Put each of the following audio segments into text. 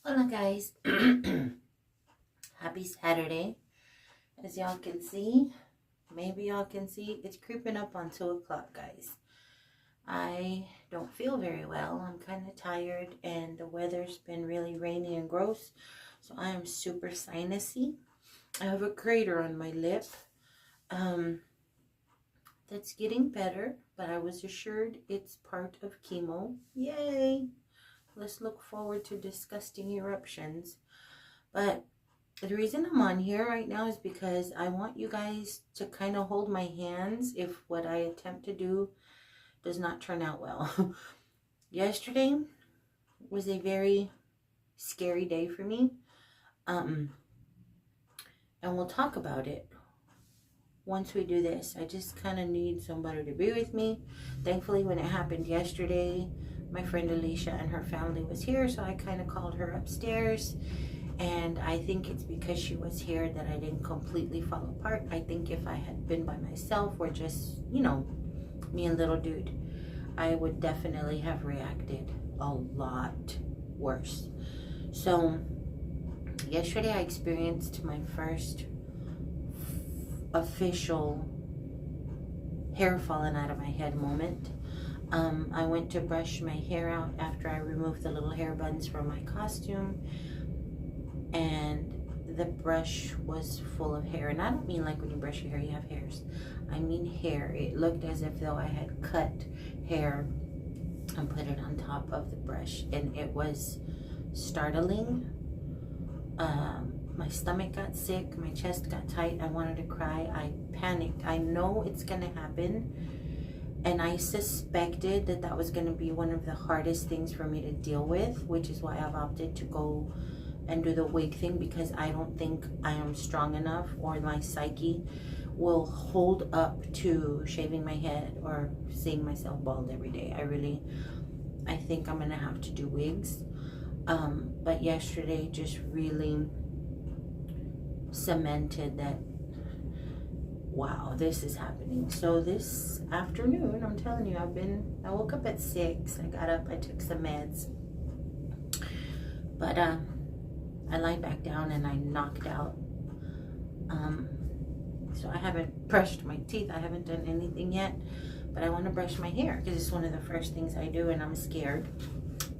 Hola guys, happy Saturday. As y'all can see, maybe y'all can see, it's creeping up on 2 o'clock, guys. I don't feel very well. I'm kind of tired and the weather's been really rainy and gross, so I am super sinusy. I have a crater on my lip. That's getting better, but I was assured it's part of chemo. Yay! Let's look forward to disgusting eruptions. But the reason I'm on here right now is because I want you guys to kind of hold my hands if what I attempt to do does not turn out well. Yesterday was a very scary day for me. And we'll talk about it once we do this. I just kind of need somebody to be with me. Thankfully, when it happened yesterday, my friend Alicia and her family was here, so I kind of called her upstairs. And I think it's because she was here that I didn't completely fall apart. I think if I had been by myself or just, you know, me and little dude, I would definitely have reacted a lot worse. So yesterday I experienced my first official hair falling out of my head moment. I went to brush my hair out after I removed the little hair buns from my costume, and the brush was full of hair. And I don't mean like when you brush your hair you have hairs. I mean hair. It looked as if though I had cut hair and put it on top of the brush, and it was startling. My stomach got sick, my chest got tight, I wanted to cry, I panicked. I know it's gonna happen, and I suspected that that was gonna be one of the hardest things for me to deal with, which is why I've opted to go and do the wig thing, because I don't think I am strong enough or my psyche will hold up to shaving my head or seeing myself bald every day. I think I'm gonna have to do wigs. But yesterday just really cemented that, wow, this is happening. So this afternoon, I'm telling you, I woke up at 6, I got up, I took some meds, but I lied back down and I knocked out. So I haven't brushed my teeth, I haven't done anything yet, but I want to brush my hair because it's one of the first things I do, and I'm scared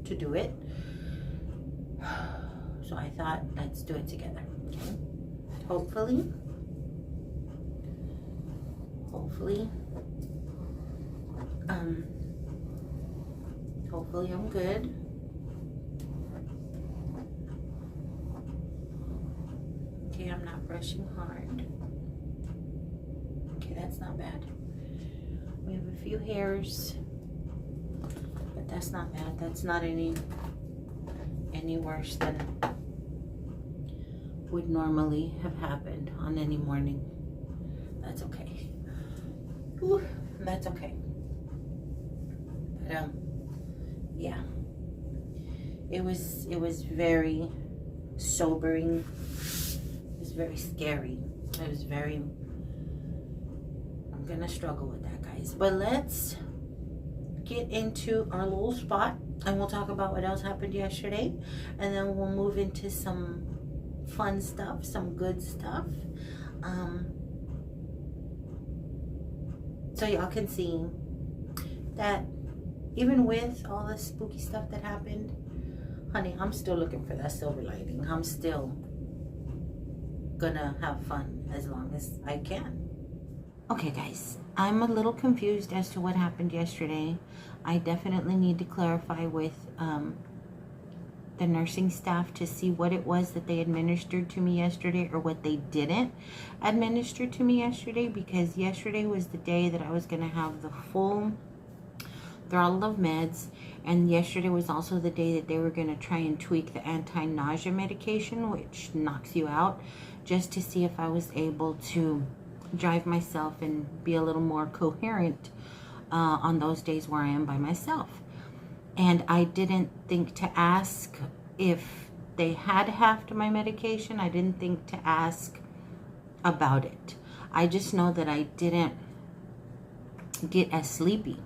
to do it. So I thought, let's do it together, okay? Hopefully I'm good. Okay, I'm not brushing hard. Okay, that's not bad. We have a few hairs, but that's not bad. That's not any worse than would normally have happened on any morning. That's okay. Ooh, that's okay. But yeah, it was very sobering. It was very scary. It was very, I'm gonna struggle with that, guys. But let's get into our little spot and we'll talk about what else happened yesterday, and then we'll move into some fun stuff, some good stuff. So y'all can see that even with all the spooky stuff that happened, honey, I'm still looking for that silver lining. I'm still gonna have fun as long as I can. Okay guys, I'm a little confused as to what happened yesterday. I definitely need to clarify with the nursing staff to see what it was that they administered to me yesterday or what they didn't administer to me yesterday, because yesterday was the day that I was going to have the full throttle of meds, and yesterday was also the day that they were going to try and tweak the anti-nausea medication, which knocks you out, just to see if I was able to drive myself and be a little more coherent on those days where I am by myself. And I didn't think to ask if they had halved my medication. I didn't think to ask about it. I just know that I didn't get as sleepy.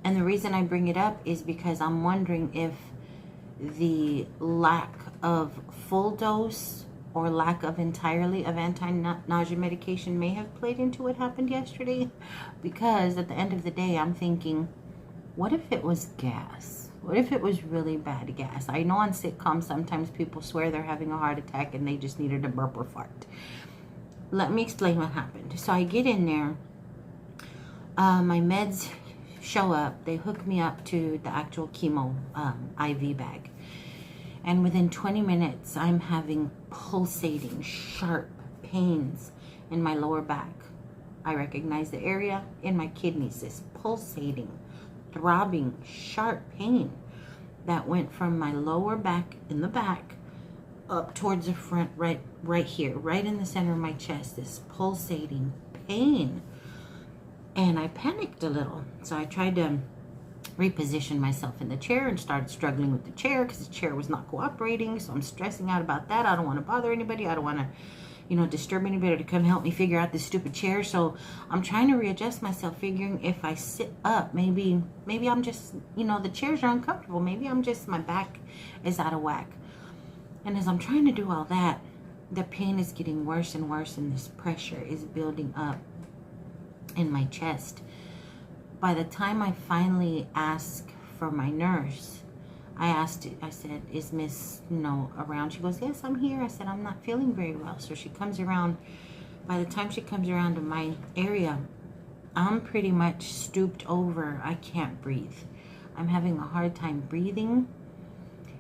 And the reason I bring it up is because I'm wondering if the lack of full dose or lack of entirely of anti-nausea medication may have played into what happened yesterday. Because at the end of the day, I'm thinking, what if it was gas? What if it was really bad gas? I know on sitcoms sometimes people swear they're having a heart attack and they just needed a burp or fart. Let me explain what happened. So I get in there, my meds show up, they hook me up to the actual chemo IV bag. And within 20 minutes, I'm having pulsating, sharp pains in my lower back. I recognize the area in my kidneys, this pulsating, throbbing, sharp pain that went from my lower back in the back up towards the front, right here, right in the center of my chest, this pulsating pain. And I panicked a little. So I tried to reposition myself in the chair and started struggling with the chair because the chair was not cooperating. So I'm stressing out about that. I don't want to bother anybody. I don't want to, you know, disturb anybody to come help me figure out this stupid chair. So I'm trying to readjust myself, figuring if I sit up, maybe I'm just, you know, the chairs are uncomfortable. Maybe I'm just, my back is out of whack. And as I'm trying to do all that, the pain is getting worse and worse, and this pressure is building up in my chest. By the time I finally asked for my nurse, I said, is Miss, you know, around? She goes, yes, I'm here. I said, I'm not feeling very well. So she comes around. By the time she comes around to my area, I'm pretty much stooped over. I can't breathe. I'm having a hard time breathing.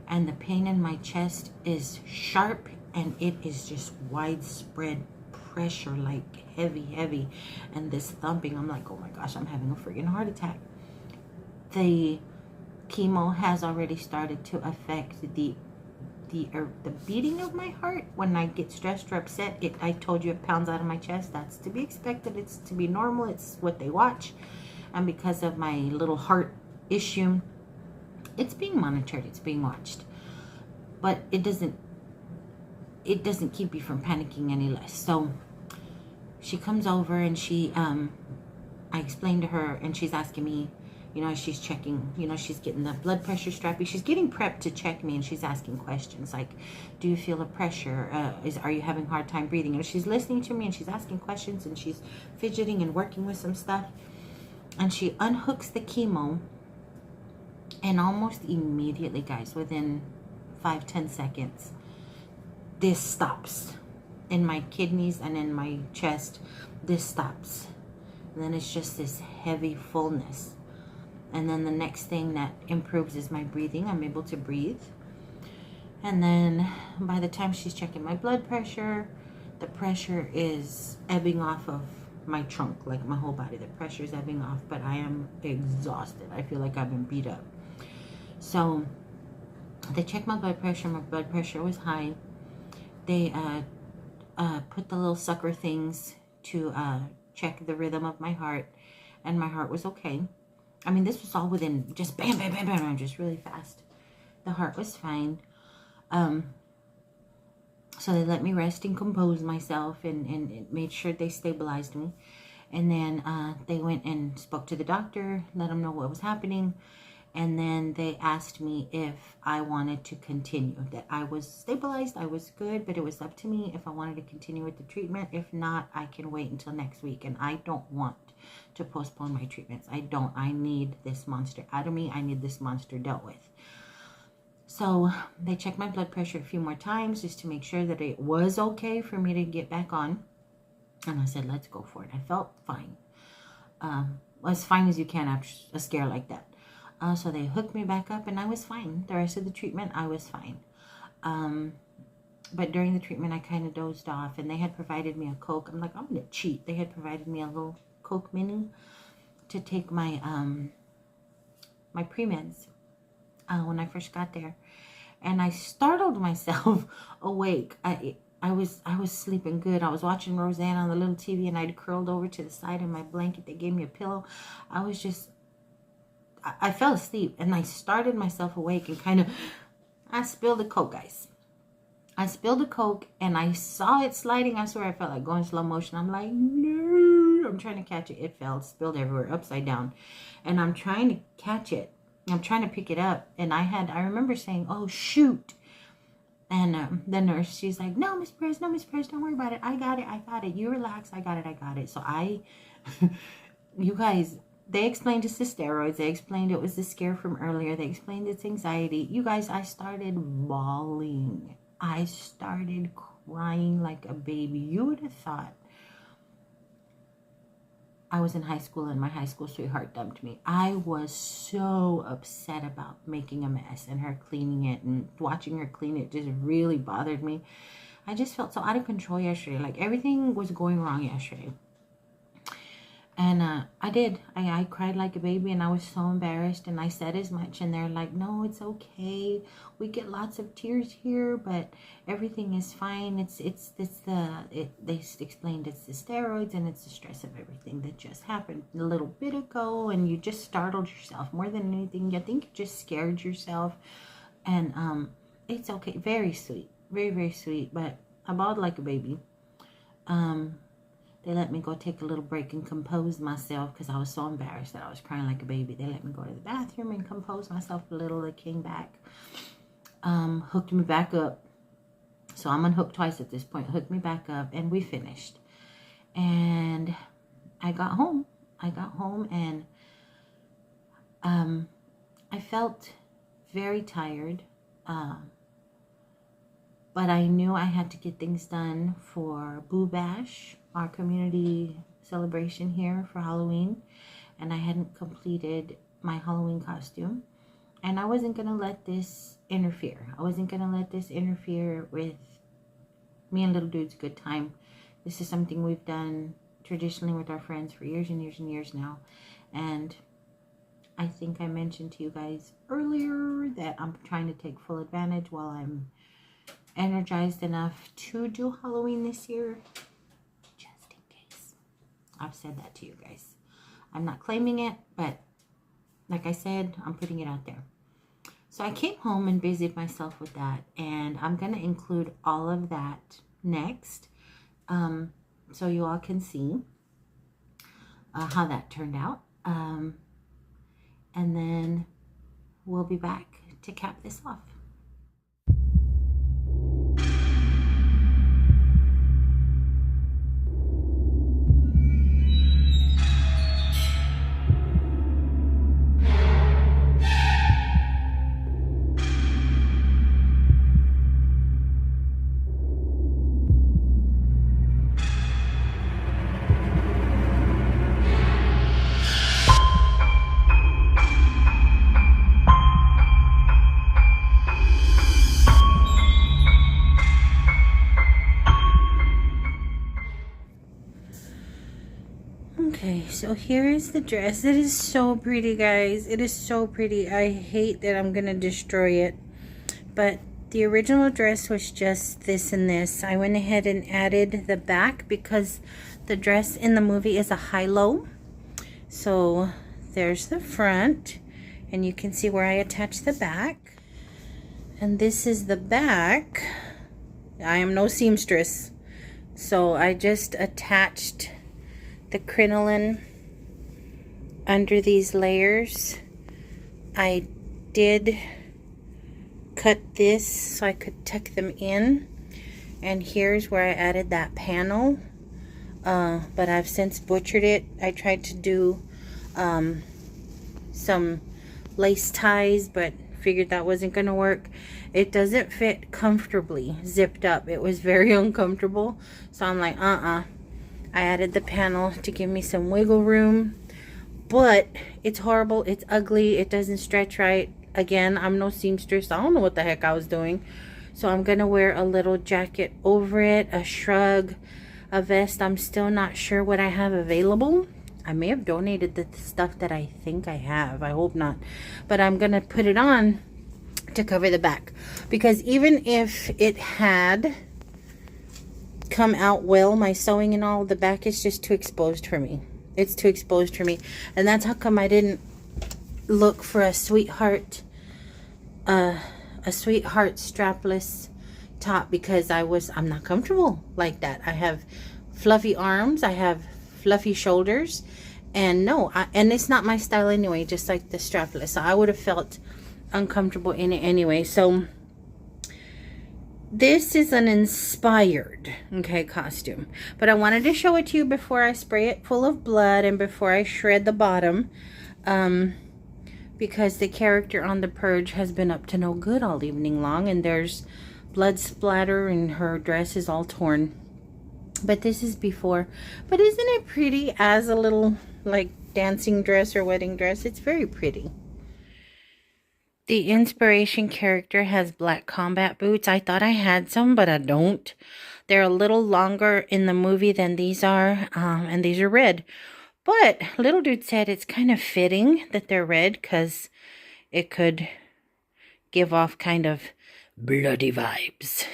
And the pain in my chest is sharp, and it is just widespread pressure, like heavy, and this thumping. I'm like, oh my gosh, I'm having a freaking heart attack. The chemo has already started to affect the beating of my heart. When I get stressed or upset, I told you, it pounds out of my chest. That's to be expected. It's to be normal. It's what they watch. And because of my little heart issue, it's being monitored, it's being watched. But it doesn't keep you from panicking any less. So she comes over and I explained to her, and she's asking me, you know, she's checking, you know, she's getting the blood pressure strappy. She's getting prepped to check me, and she's asking questions like, do you feel a pressure? Are you having a hard time breathing? And she's listening to me, and she's asking questions, and she's fidgeting and working with some stuff. And she unhooks the chemo, and almost immediately, guys, within 5-10 seconds, this stops. In my kidneys and in my chest, this stops. And then it's just this heavy fullness. And then the next thing that improves is my breathing. I'm able to breathe. And then by the time she's checking my blood pressure, the pressure is ebbing off of my trunk, like my whole body. The pressure is ebbing off, but I am exhausted. I feel like I've been beat up. So they checked my blood pressure. My blood pressure was high. They put the little sucker things to check the rhythm of my heart, and my heart was okay. I mean, this was all within just bam, bam, bam, bam, just really fast. The heart was fine. So they let me rest and compose myself, and it made sure they stabilized me. And then they went and spoke to the doctor, let him know what was happening. And then they asked me if I wanted to continue, that I was stabilized, I was good, but it was up to me if I wanted to continue with the treatment. If not, I can wait until next week. And I don't want to postpone my treatments. I need this monster out of me. I need this monster dealt with. So they checked my blood pressure a few more times just to make sure that it was okay for me to get back on. And I said, let's go for it. I felt fine. As fine as you can after a scare like that. So they hooked me back up, and I was fine. The rest of the treatment, I was fine. But during the treatment, I kind of dozed off, and they had provided me a Coke. I'm like, I'm going to cheat. They had provided me a little Coke mini to take my my pre-meds when I first got there. And I startled myself awake. I was sleeping good. I was watching Roseanne on the little TV, and I'd curled over to the side in my blanket. They gave me a pillow. I fell asleep, and I started myself awake, and I spilled the Coke, guys. I spilled the Coke, and I saw it sliding. I swear I felt like going slow motion. I'm like, no. I'm trying to catch it. It fell, spilled everywhere, upside down. and I'm trying to catch it. I'm trying to pick it up, and I remember saying, "Oh shoot!" And the nurse, she's like, "No, Miss Perez, no, Miss Perez, don't worry about it. I got it. You relax. I got it. So you guys, they explained it's the steroids. They explained it was the scare from earlier. They explained it's anxiety. You guys, I started bawling. I started crying like a baby. You would have thought I was in high school and my high school sweetheart dumped me. I was so upset about making a mess and her cleaning it, and watching her clean it just really bothered me. I just felt so out of control yesterday. Like everything was going wrong yesterday. And I cried like a baby, and I was so embarrassed, and I said as much, and they're like, "No, it's okay. We get lots of tears here, but everything is fine. They explained it's the steroids, and it's the stress of everything that just happened a little bit ago, and you just startled yourself more than anything. I think you just scared yourself, and it's okay." Very sweet, very, very sweet, but I bawled like a baby. They let me go take a little break and compose myself because I was so embarrassed that I was crying like a baby. They let me go to the bathroom and compose myself a little. They came back, hooked me back up. So I'm unhooked twice at this point. Hooked me back up, and we finished. And I got home. And I felt very tired. But I knew I had to get things done for Boo Bash, our community celebration here for Halloween. And I hadn't completed my Halloween costume. And I wasn't going to let this interfere. I wasn't going to let this interfere with me and Little Dude's good time. This is something we've done traditionally with our friends for years and years and years now. And I think I mentioned to you guys earlier that I'm trying to take full advantage while I'm energized enough to do Halloween this year, just in case. I've said that to you guys. I'm not claiming it, but like I said, I'm putting it out there. So I came home and busied myself with that, and I'm going to include all of that next, so you all can see how that turned out, and then we'll be back to cap this off. Okay, so here is the dress. It is so pretty, guys. It is so pretty. I hate that I'm going to destroy it. But the original dress was just this and this. I went ahead and added the back because the dress in the movie is a high-low. So there's the front. And you can see where I attached the back. And this is the back. I am no seamstress. So I just attached the crinoline under these layers. I did cut this so I could tuck them in, and here's where I added that panel, but I've since butchered it. I tried to do some lace ties, but figured that wasn't gonna work. It doesn't fit comfortably zipped up. It was very uncomfortable, so I'm like, I added the panel to give me some wiggle room, but it's horrible. It's ugly. It doesn't stretch right. Again, I'm no seamstress. I don't know what the heck I was doing. So I'm going to wear a little jacket over it, a shrug, a vest. I'm still not sure what I have available. I may have donated the stuff that I think I have. I hope not. But I'm going to put it on to cover the back. Because even if it had come out well, my sewing and all, the back is just too exposed for me. It's too exposed for me, and that's how come I didn't look for a sweetheart strapless top, because I'm not comfortable like that. I have fluffy arms, I have fluffy shoulders, And no, and it's not my style anyway, just like the strapless. So I would have felt uncomfortable in it anyway. So this is an inspired, okay, costume. But I wanted to show it to you before I spray it full of blood and before I shred the bottom. Because the character on The Purge has been up to no good all evening long. And there's blood splatter and her dress is all torn. But this is before. But isn't it pretty as a little, like, dancing dress or wedding dress? It's very pretty. The inspiration character has black combat boots. I thought I had some, but I don't. They're a little longer in the movie than these are, and these are red. But Little Dude said it's kind of fitting that they're red because it could give off kind of bloody vibes.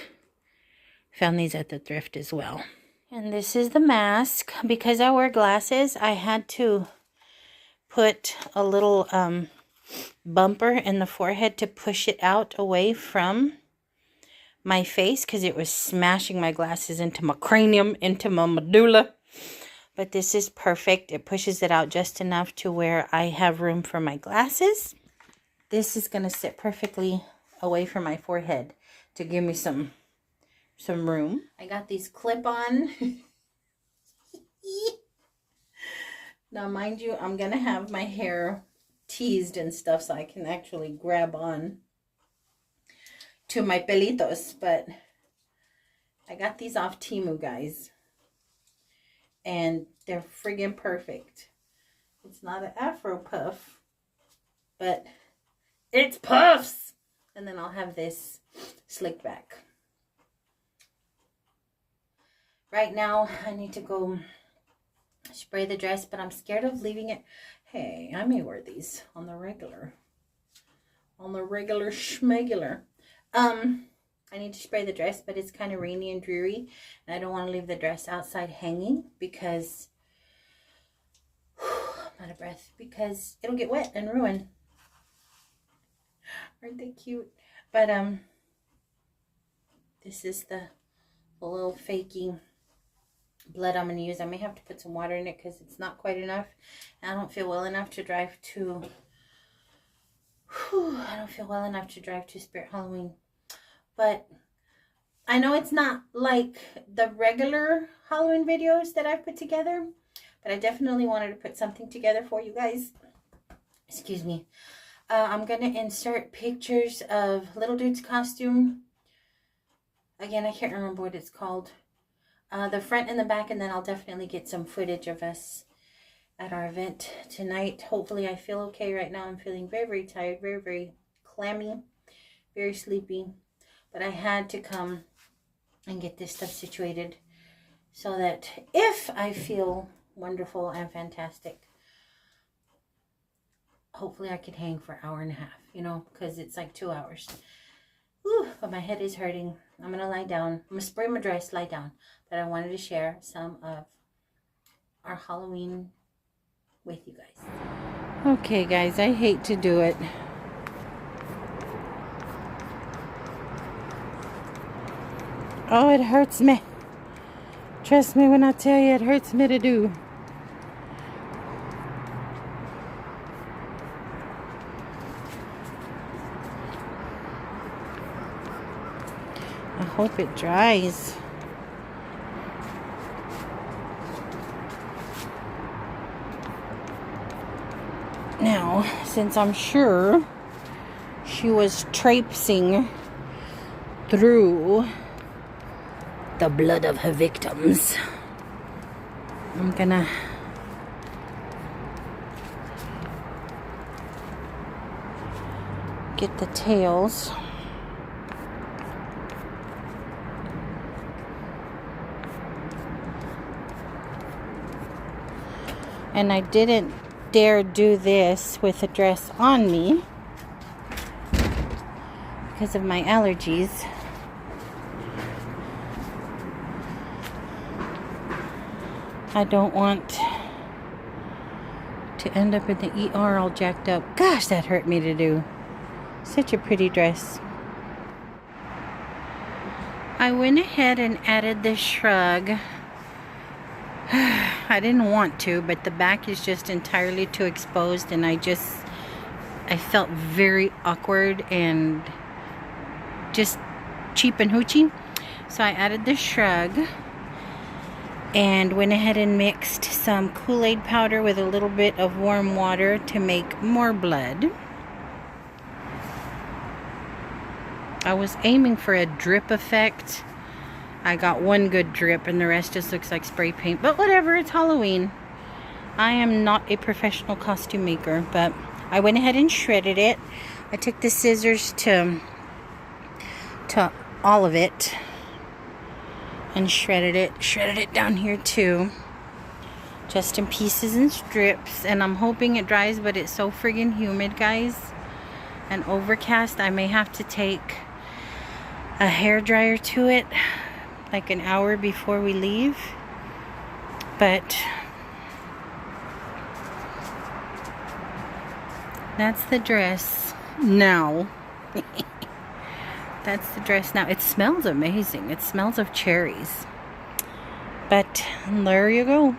Found these at the thrift as well. And this is the mask. Because I wear glasses, I had to put a little bumper in the forehead to push it out away from my face because it was smashing my glasses into my cranium, into my medulla. But this is perfect. It pushes it out just enough to where I have room for my glasses. This is going to sit perfectly away from my forehead to give me some room. I got these clip-on. Now, mind you, I'm going to have my hair teased and stuff so I can actually grab on to my pelitos. But I got these off Temu, guys. And they're friggin' perfect. It's not an afro puff, but it's puffs. And then I'll have this slicked back. Right now, I need to go spray the dress, but I'm scared of leaving it. Hey, I may wear these on the regular. On the regular schmegular. I need to spray the dress, but it's kind of rainy and dreary. And I don't want to leave the dress outside hanging because I'm out of breath. Because it'll get wet and ruined. Aren't they cute? But this is the little fakey blood I'm going to use. I may have to put some water in it because it's not quite enough. And I don't feel well enough to drive to Spirit Halloween. But I know it's not like the regular Halloween videos that I've put together, but I definitely wanted to put something together for you guys. Excuse me. I'm going to insert pictures of Little Dude's costume. Again, I can't remember what it's called. The front and the back, and then I'll definitely get some footage of us at our event tonight. Hopefully I feel okay right now. I'm feeling very, very tired, very, very clammy, very sleepy. But I had to come and get this stuff situated so that if I feel wonderful and fantastic, hopefully I could hang for an hour and a half, you know, because it's like 2 hours. Whew, but my head is hurting. I'm going to lie down. I'm going to spray my dress, lie down. But I wanted to share some of our Halloween with you guys. Okay, guys, I hate to do it. Oh, it hurts me. Trust me when I tell you it hurts me to do. I hope it dries. Now, since I'm sure she was traipsing through the blood of her victims, I'm gonna get the tails. And I didn't dare do this with a dress on me because of my allergies. I don't want to end up in the ER all jacked up. Gosh, that hurt me to do. Such a pretty dress. I went ahead and added the shrug I didn't want to, but the back is just entirely too exposed, and I felt very awkward and just cheap and hoochie. So I added the shrug and went ahead and mixed some Kool-Aid powder with a little bit of warm water to make more blood. I was aiming for a drip effect. I got one good drip and the rest just looks like spray paint, but whatever, it's Halloween. I am not a professional costume maker, but I went ahead and shredded it. I took the scissors to all of it and shredded it down here too, just in pieces and strips, and I'm hoping it dries, but it's so friggin' humid, guys, and overcast. I may have to take a hair dryer to it like an hour before we leave, but that's the dress now. That's the dress now. It smells amazing. It smells of cherries. But there you go.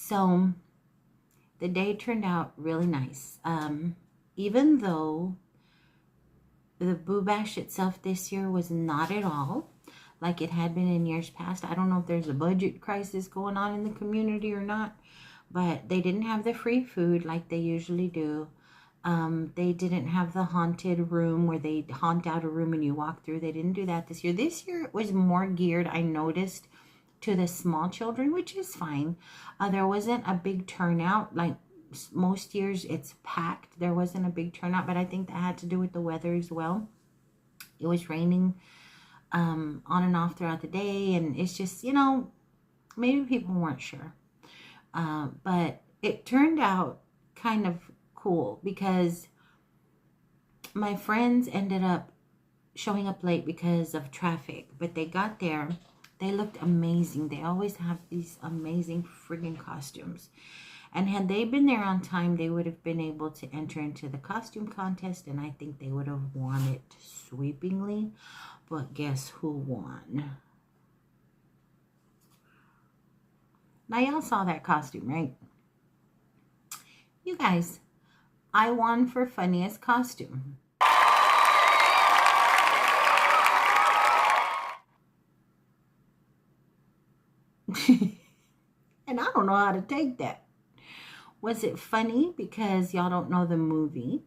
So the day turned out really nice. Even though the Boo Bash itself this year was not at all like it had been in years past. I don't know if there's a budget crisis going on in the community or not, but they didn't have the free food like they usually do. They didn't have the haunted room where they haunt out a room and you walk through. They didn't do that this year. This year it was more geared, I noticed, to the small children, which is fine. There wasn't a big turnout. Like most years it's packed. There wasn't a big turnout, but I think that had to do with the weather as well. It was raining on and off throughout the day, and it's just, you know, maybe people weren't sure. But it turned out kind of cool because my friends ended up showing up late because of traffic, but they got there. They looked amazing. They always have these amazing friggin' costumes. And had they been there on time, they would have been able to enter into the costume contest, and I think they would have won it sweepingly. But guess who won? Now, y'all saw that costume, right? You guys, I won for funniest costume. And I don't know how to take that. Was it funny because y'all don't know the movie?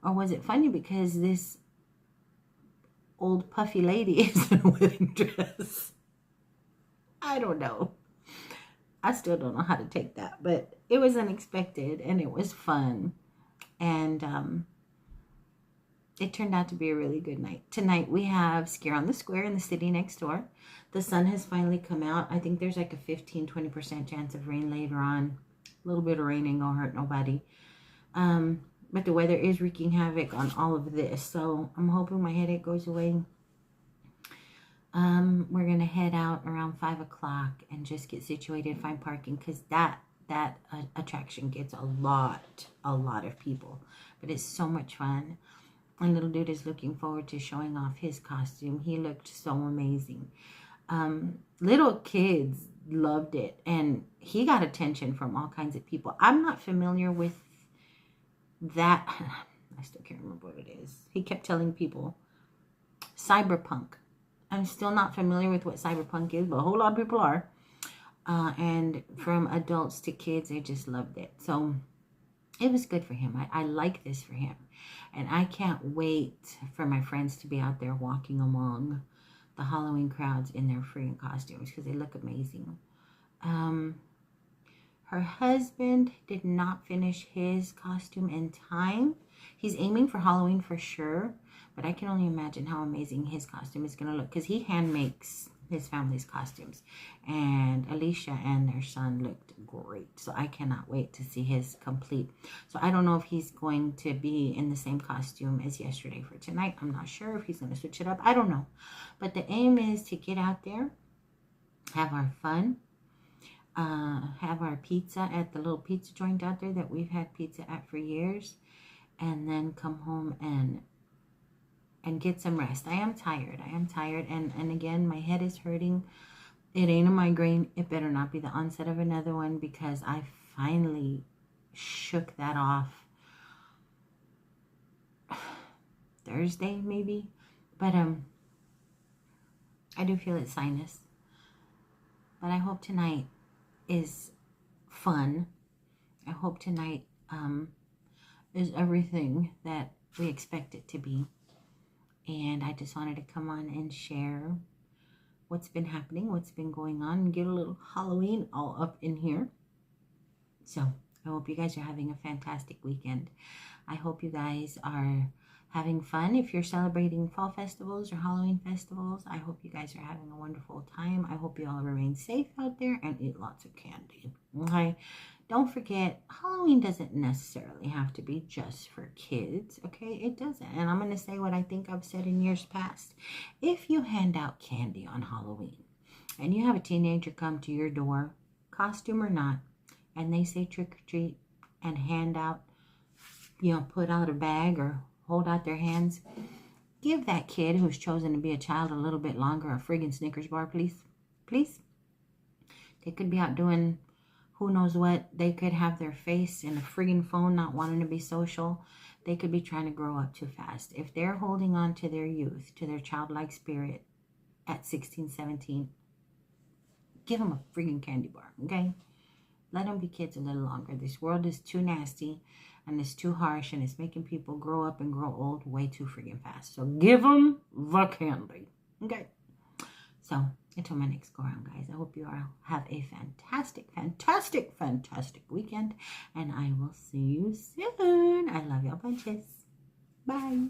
Or was it funny because this old puffy lady is in a wedding dress? I don't know. I still don't know how to take that. But it was unexpected and it was fun. And it turned out to be a really good night. Tonight we have Scare on the Square in the city next door. The sun has finally come out. I think there's like a 15-20% chance of rain later on. A little bit of rain ain't gonna hurt nobody. But the weather is wreaking havoc on all of this. So I'm hoping my headache goes away. We're gonna head out around 5 o'clock and just get situated, find parking, because that attraction gets a lot of people. But it's so much fun. And little dude is looking forward to showing off his costume. He looked so amazing. Little kids loved it, and he got attention from all kinds of people. I'm not familiar with that. I still can't remember what it is. He kept telling people cyberpunk. I'm still not familiar with what cyberpunk is, but a whole lot of people are. And from adults to kids, they just loved it. So it was good for him. I like this for him. And I can't wait for my friends to be out there walking among the Halloween crowds in their freaking costumes because they look amazing. Her husband did not finish his costume in time. He's aiming for Halloween for sure, but I can only imagine how amazing his costume is going to look because he hand makes his family's costumes. And Alicia and their son looked great. So I cannot wait to see his complete. So I don't know if he's going to be in the same costume as yesterday for tonight. I'm not sure if he's going to switch it up. I don't know. But the aim is to get out there, have our fun, have our pizza at the little pizza joint out there that we've had pizza at for years, and then come home and get some rest. I am tired. And again, my head is hurting. It ain't a migraine. It better not be the onset of another one because I finally shook that off Thursday maybe. But I do feel it's sinus. But I hope tonight is fun. I hope tonight is everything that we expect it to be. And I just wanted to come on and share what's been happening, what's been going on, and get a little Halloween all up in here. So I hope you guys are having a fantastic weekend. I hope you guys are having fun. If you're celebrating fall festivals or Halloween festivals, I hope you guys are having a wonderful time. I hope you all remain safe out there and eat lots of candy. Okay? Don't forget, Halloween doesn't necessarily have to be just for kids, okay? It doesn't. And I'm going to say what I think I've said in years past. If you hand out candy on Halloween and you have a teenager come to your door, costume or not, and they say trick or treat and hand out, put out a bag or hold out their hands, give that kid who's chosen to be a child a little bit longer a friggin' Snickers bar, please. Please. They could be out doing who knows what. They could have their face in a friggin' phone, not wanting to be social. They could be trying to grow up too fast. If they're holding on to their youth, to their childlike spirit at 16, 17, give them a friggin' candy bar, okay? Let them be kids a little longer. This world is too nasty and it's too harsh and it's making people grow up and grow old way too friggin' fast. So give them the candy, okay? So until my next go around, guys, I hope you all have a fantastic, fantastic, fantastic weekend. And I will see you soon. I love y'all bunches. Bye.